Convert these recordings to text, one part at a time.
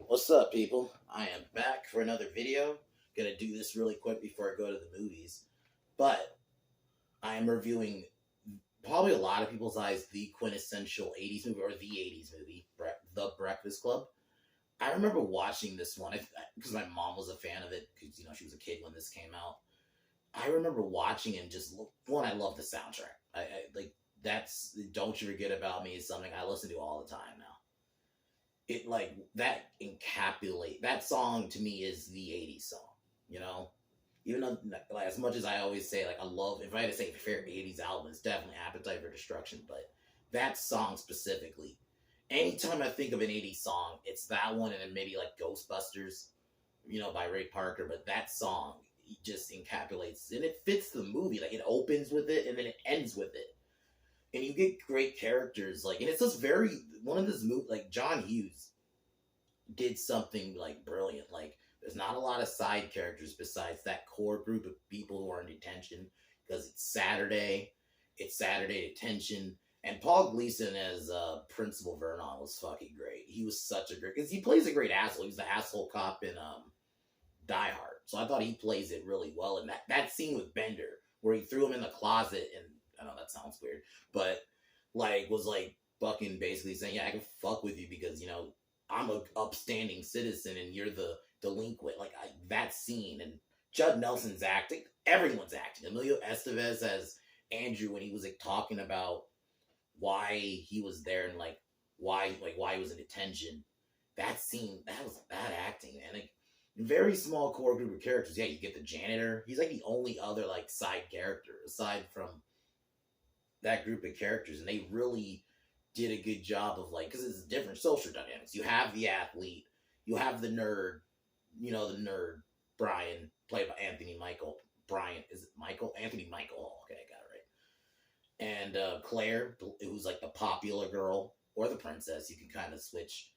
What's up, people? I am back for another video. Gonna do this really quick before I go to the movies. But I am reviewing probably a lot of people's eyes the quintessential 80s movie, or the 80s movie, The Breakfast Club. I remember watching this one because my mom was a fan of it because she was a kid when this came out. I remember watching it and I love the soundtrack. I like that's Don't You Forget About Me is something I listen to all the time now. It like that encapsulate that song to me is the 80s song, you know? Even though, like, as much as I always say, like, I love, if I had to say favorite 80s album, it's definitely Appetite for Destruction, but that song specifically, anytime I think of an 80s song, it's that one, and then maybe like Ghostbusters, by Ray Parker, but that song just encapsulates, and it fits the movie. Like, it opens with it, and then it ends with it. And you get great characters, like, and it's just one of this movie, like, John Hughes did something, like, brilliant. Like, there's not a lot of side characters besides that core group of people who are in detention because it's Saturday detention. And Paul Gleason as Principal Vernon was fucking great. He was such a great, because he plays a great asshole. He's the asshole cop in Die Hard. So I thought he plays it really well. And that scene with Bender, where he threw him in the closet, and I know that sounds weird, but like was like fucking basically saying, yeah, I can fuck with you because I'm a upstanding citizen and you're the delinquent. Like that scene, and Judd Nelson's acting, everyone's acting. Emilio Estevez as Andrew when he was like talking about why he was there and why he was in detention. That scene, that was bad acting, man. Like, very small core group of characters. Yeah, you get the janitor. He's like the only other like side character aside from that group of characters, and they really did a good job of because it's different social dynamics. You have the athlete, you have the nerd, Brian, played by Anthony Michael. Brian, is it Michael? Anthony Michael. Oh, okay, I got it right. And Claire, who's like the popular girl or the princess, you can kind of switch.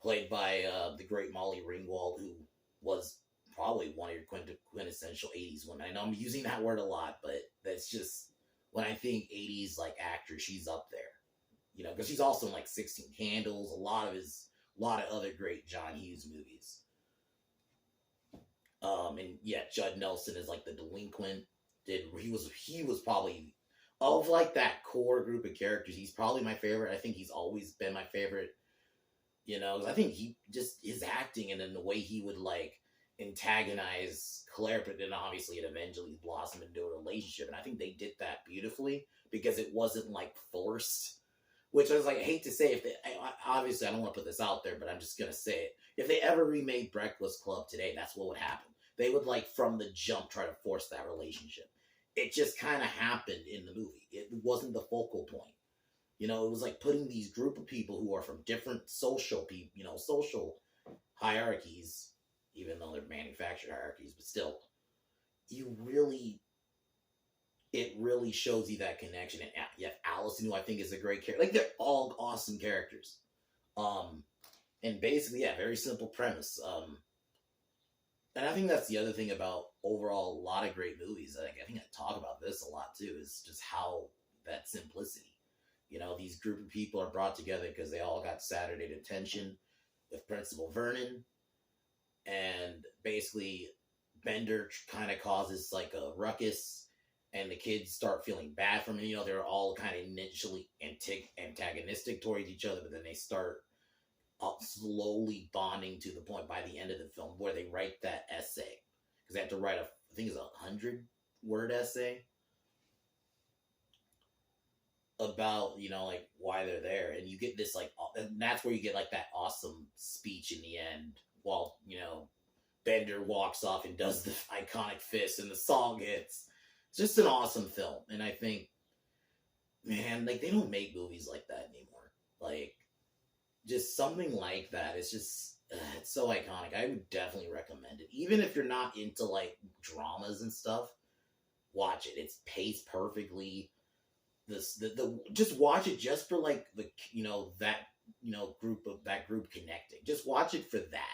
Played by the great Molly Ringwald, who was probably one of your quintessential 80s women. I know I'm using that word a lot, but that's just when I think 80s like actor, she's up there, because she's also in like 16 Candles, a lot of other great John Hughes movies. And yeah, Judd Nelson is like the delinquent. He was probably of like that core group of characters. He's probably my favorite. I think he's always been my favorite. I think he just his acting and then the way he would like antagonize Claire, but then obviously it eventually blossomed into a relationship, and I think they did that beautifully because it wasn't like forced. Which I was like, I hate to say, if they obviously I don't want to put this out there, but I'm just gonna say it. If they ever remade Breakfast Club today, that's what would happen. They would like from the jump try to force that relationship. It just kind of happened in the movie. It wasn't the focal point. It was like putting these group of people who are from different social hierarchies, even though they're manufactured hierarchies, but still, it really shows you that connection. And you have Allison, who I think is a great character. Like, they're all awesome characters. And basically, yeah, very simple premise. And I think that's the other thing about overall a lot of great movies. I think I talk about this a lot too, is just how that simplicity. These group of people are brought together because they all got Saturday detention with Principal Vernon. And basically, Bender kind of causes like a ruckus, and the kids start feeling bad for him. They're all kind of initially antagonistic towards each other, but then they start slowly bonding to the point by the end of the film where they write that essay. Because they have to write I think it's 100-word essay about like why they're there, and you get this and that's where you get like that awesome speech in the end while Bender walks off and does the iconic fist and the song hits. It's just an awesome film, and I think, man, like, they don't make movies like that anymore. Like, just something like that, it's just it's so iconic. I would definitely recommend it, even if you're not into like dramas and stuff. Watch it. It's paced perfectly. Just watch it just for like the group connecting. Just watch it for that.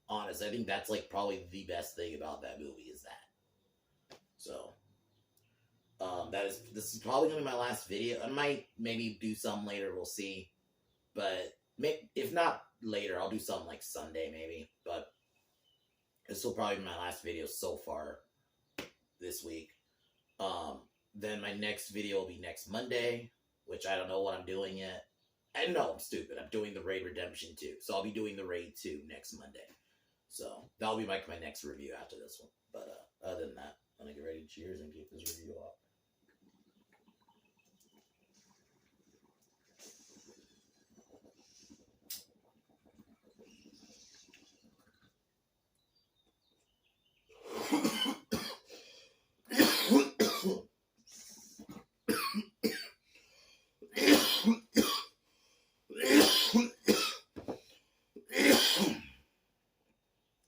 Honestly, I think that's like probably the best thing about that movie is that. So this is probably gonna be my last video. I might maybe do some later, we'll see. But if not later, I'll do something like Sunday maybe. But this will probably be my last video so far this week. Then my next video will be next Monday, which I don't know what I'm doing yet. I know I'm stupid. I'm doing the Raid Redemption 2. So I'll be doing the Raid 2 next Monday. So that'll be like my next review after this one. But other than that, I'm gonna get ready to cheers and keep this review off.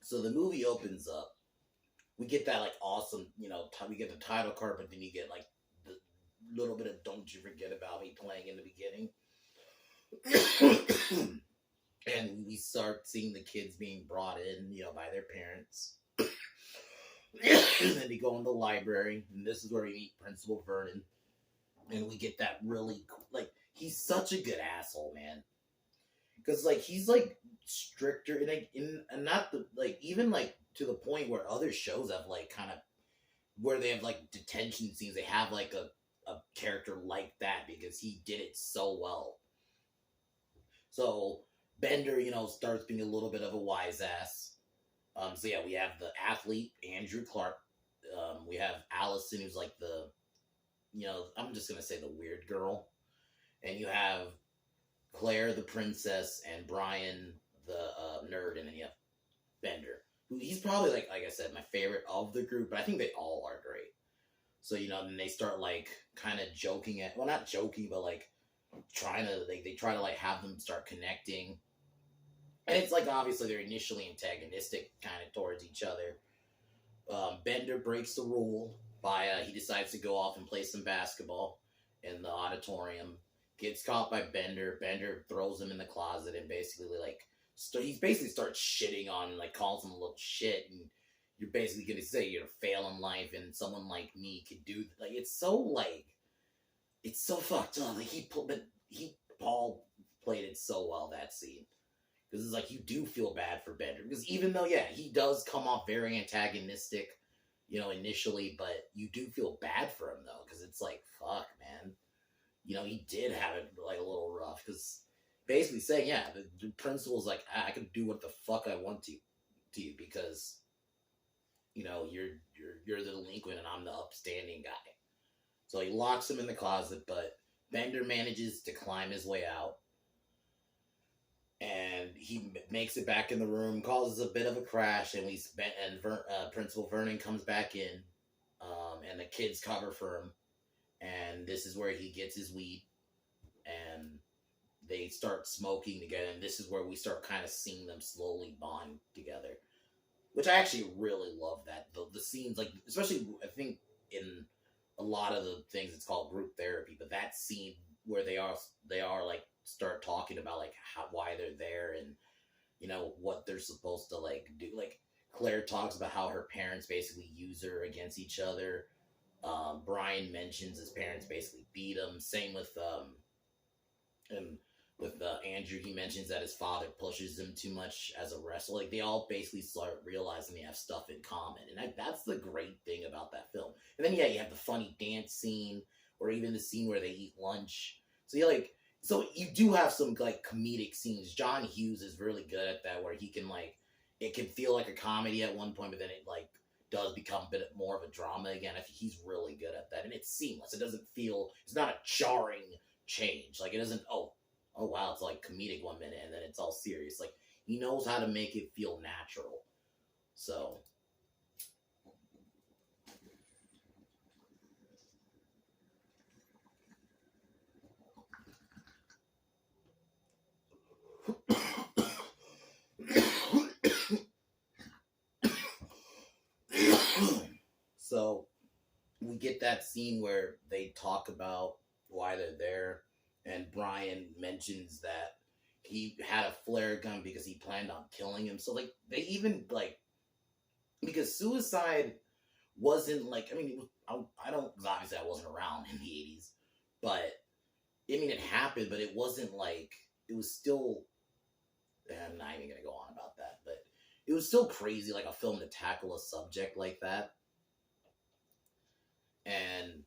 So the movie opens up. We get that like awesome, we get the title card, but then you get like the little bit of "Don't You Forget About Me" playing in the beginning. And we start seeing the kids being brought in, by their parents. And then we go in the library, and this is where we meet Principal Vernon. And we get that really, he's such a good asshole, man. Because, he's, stricter, and not, even, to the point where other shows have, kind of, where they have, detention scenes, they have, a character like that, because he did it so well. So Bender, starts being a little bit of a wise ass. So yeah, we have the athlete, Andrew Clark. We have Allison, who's I'm just going to say the weird girl. And you have Claire, the princess, and Brian, the nerd. And then you have Bender, who he's probably, like I said, my favorite of the group. But I think they all are great. So, then they start, kind of joking well, not joking, but, trying to, they try to, have them start connecting. And it's, obviously they're initially antagonistic kind of towards each other. Bender breaks the rule by, he decides to go off and play some basketball in the auditorium. Gets caught by Bender. Bender throws him in the closet and basically, he basically starts shitting on him, calls him a little shit. And you're basically going to say you're a fail in life and someone like me could do, it's so, it's so fucked up. Paul played it so well, that scene. Because it's you do feel bad for Bender. Because even though, yeah, he does come off very antagonistic, initially, but you do feel bad for him, though. Because it's fuck, man. He did have it, a little rough. Because basically saying, yeah, the principal's I can do what the fuck I want to you. Because, you're the delinquent and I'm the upstanding guy. So he locks him in the closet, but Bender manages to climb his way out. And he makes it back in the room, causes a bit of a crash, and Principal Vernon comes back in, and the kids cover for him, and this is where he gets his weed, and they start smoking together, and this is where we start kind of seeing them slowly bond together, which I actually really love that. The scenes, especially, I think, in a lot of the things it's called group therapy, but that scene where they are start talking about why they're there and what they're supposed to do. Claire talks about how her parents basically use her against each other. Brian mentions his parents basically beat him. Same with Andrew. He mentions that his father pushes him too much as a wrestler. They all basically start realizing they have stuff in common, and that's the great thing about that film. And then you have the funny dance scene, or even the scene where they eat lunch. So so you do have some comedic scenes. John Hughes is really good at that, where he can it can feel like a comedy at one point, but then it does become a bit more of a drama again. I think he's really good at that, and it's seamless. It doesn't feel, it's not a jarring change. It doesn't, oh wow, it's comedic 1 minute and then it's all serious. He knows how to make it feel natural. So so we get that scene where they talk about why they're there, and Brian mentions that he had a flare gun because he planned on killing him. So they even because suicide wasn't it was, I don't, because obviously I wasn't around in the 80s, but it happened, but it wasn't it was still I'm not even gonna go on about that, but it was still crazy, like a film to tackle a subject like that, and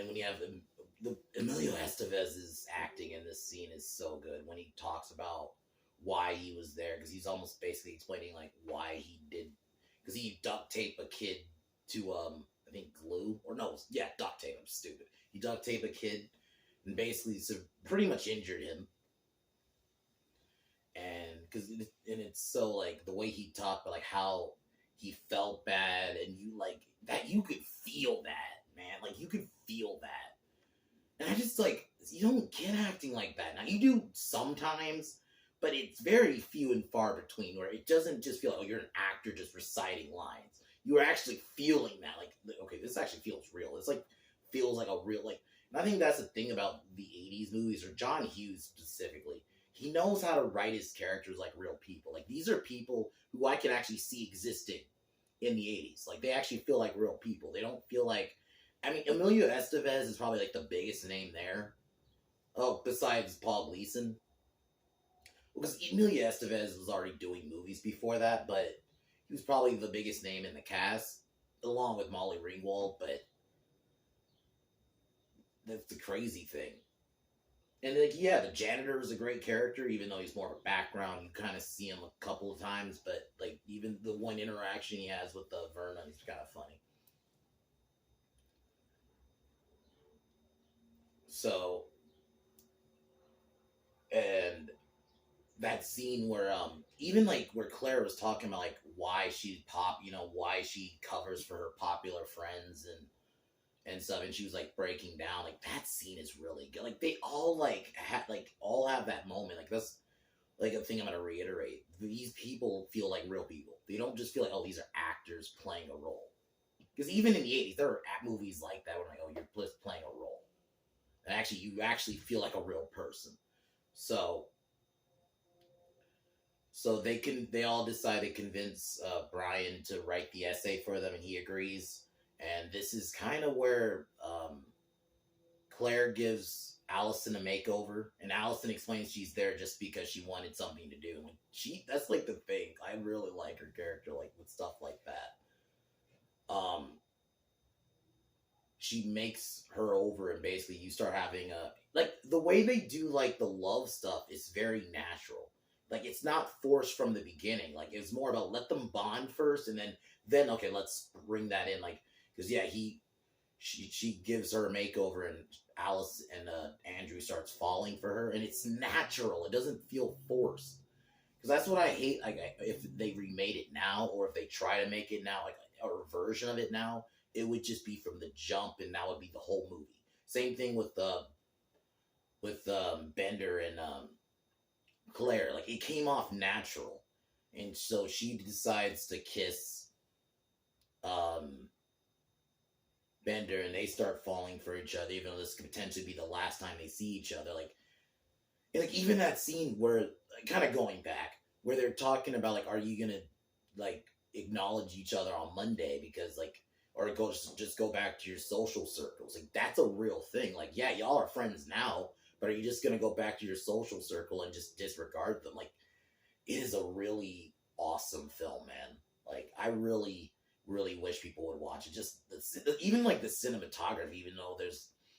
when you have the Emilio Estevez's acting in this scene is so good when he talks about why he was there, because he's almost basically explaining like why he did, because he duct taped a kid to I think glue, or no, yeah, duct tape. I'm stupid. He duct taped a kid and basically pretty much injured him, and it's so like the way he talked about like how he felt bad, and you like that you could feel that, man, like you could feel that, and I just like you don't get acting like that now. You do sometimes, but it's very few and far between where it doesn't just feel like, oh, you're an actor just reciting lines. You are actually feeling that, like, okay, this actually feels real. It's like feels like a real like. And I think that's the thing about the '80s movies, or John Hughes specifically. He knows how to write his characters like real people. Like these are people who I can actually see existing in the '80s. Like they actually feel like real people. They don't feel like. I mean, Emilio Estevez is probably like the biggest name there. Oh, besides Paul Gleason, because Emilio Estevez was already doing movies before that, but he was probably the biggest name in the cast, along with Molly Ringwald. But that's the crazy thing. And like, yeah, the janitor is a great character, even though he's more of a background. You kind of see him a couple of times, but like even the one interaction he has with the Vernon, he's kind of funny. So, and that scene where even like where Claire was talking about like why she why she covers for her popular friends and stuff, and she was like breaking down, like that scene is really good. Like they all all have that moment. Like that's like a thing I'm gonna reiterate. These people feel like real people. They don't just feel like, oh, these are actors playing a role. Because even in the '80s, there were movies like that where like, oh, you're just playing a role, and actually you actually feel like a real person. So they all decide to convince Brian to write the essay for them, and he agrees. And this is kind of where Claire gives Allison a makeover, and Allison explains she's there just because she wanted something to do. And that's like the thing. I really like her character, like with stuff like that. She makes her over, and basically you start having like the way they do like the love stuff is very natural. Like it's not forced from the beginning. Like it's more about let them bond first, and then okay, let's bring that in. Like because yeah, she gives her a makeover, and Alice and Andrew starts falling for her, and it's natural. It doesn't feel forced. Because that's what I hate. Like if they remade it now, or if they try to make it now, like a version of it now, it would just be from the jump, and that would be the whole movie. Same thing with Bender and Claire. Like it came off natural, and so she decides to kiss um, Bender, and they start falling for each other, even though this could potentially be the last time they see each other. Like even that scene where, kind of going back, where they're talking about like, are you gonna like acknowledge each other on Monday because like, or just go back to your social circles? Like that's a real thing. Like yeah, y'all are friends now, but are you just gonna go back to your social circle and just disregard them? Like it is a really awesome film, man. Like I really really wish people would watch it. Just even like the cinematography, even though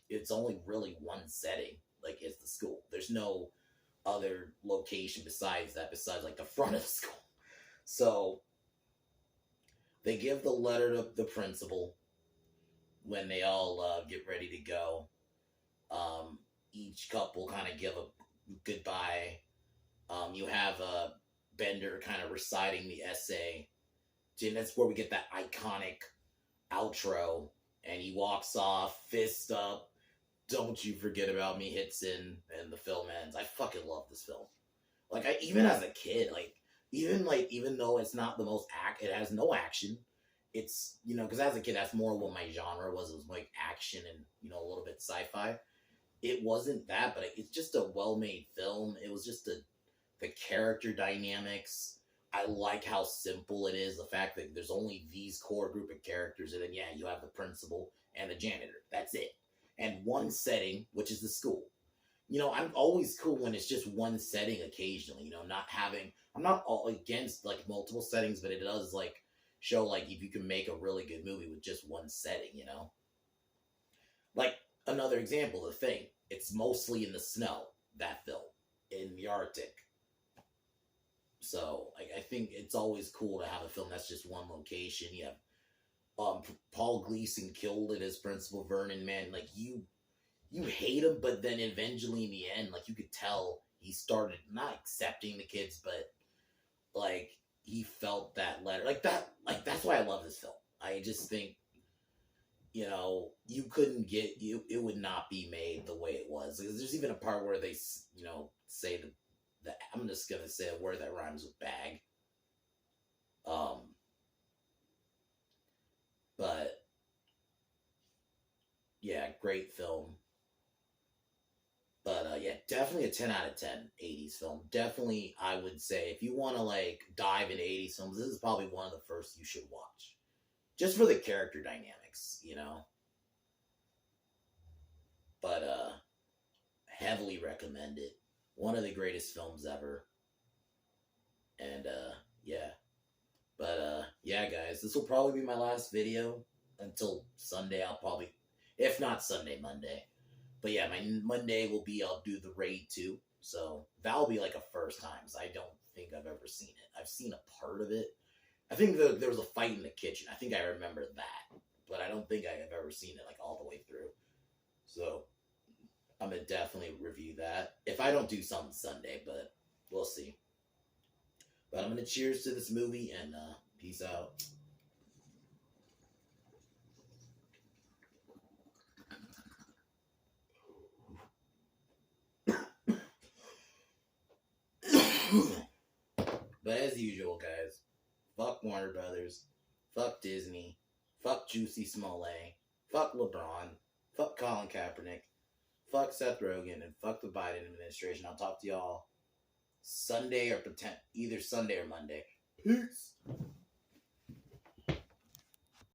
it's only really one setting, like it's the school. There's no other location besides like the front of the school. So they give the letter to the principal when they all get ready to go. Each couple kind of give a goodbye. You have Bender kind of reciting the essay, and that's where we get that iconic outro. And he walks off, fist up. Don't you forget about me hits in, and the film ends. I fucking love this film. Like even as a kid, even though it's not the most it has no action. It's because as a kid, that's more what my genre was. It was like action and a little bit sci-fi. It wasn't that, but it's just a well-made film. It was just the character dynamics. I like how simple it is. The fact that there's only these core group of characters, and then yeah, you have the principal and the janitor. That's it, and one setting, which is the school. I'm always cool when it's just one setting occasionally, not having, I'm not all against like multiple settings, but it does like show like if you can make a really good movie with just one setting. Like another example, The Thing. It's mostly in the snow, that film, in the Arctic. So I think it's always cool to have a film that's just one location. You have Paul Gleason killed it as Principal Vernon, man. Like you hate him, but then eventually in the end, like you could tell he started not accepting the kids, but like he felt that letter, like that, like that's why I love this film. I just think you couldn't get you, it would not be made the way it was. There's even a part where they say the I'm just gonna say a word that rhymes with bag. Um, but yeah, great film. But yeah, definitely a 10 out of 10 '80s film. Definitely, I would say if you want to like dive into '80s films, this is probably one of the first you should watch, just for the character dynamics. But heavily recommend it. One of the greatest films ever. And yeah, but yeah, guys, this will probably be my last video until Sunday. I'll probably, if not Sunday, Monday. But yeah, my Monday will be I'll do the Raid 2. So that'll be like a first time. So I don't think I've ever seen it. I've seen a part of it. I think there was a fight in the kitchen. I think I remember that. But I don't think I have ever seen it like all the way through. So I'm going to definitely review that. If I don't do something Sunday, but we'll see. But I'm going to cheers to this movie and peace out. But as usual, guys, fuck Warner Brothers, fuck Disney, fuck Juicy Smollett, fuck LeBron, fuck Colin Kaepernick, fuck Seth Rogen, and fuck the Biden administration. I'll talk to y'all Sunday or either Sunday or Monday. Peace.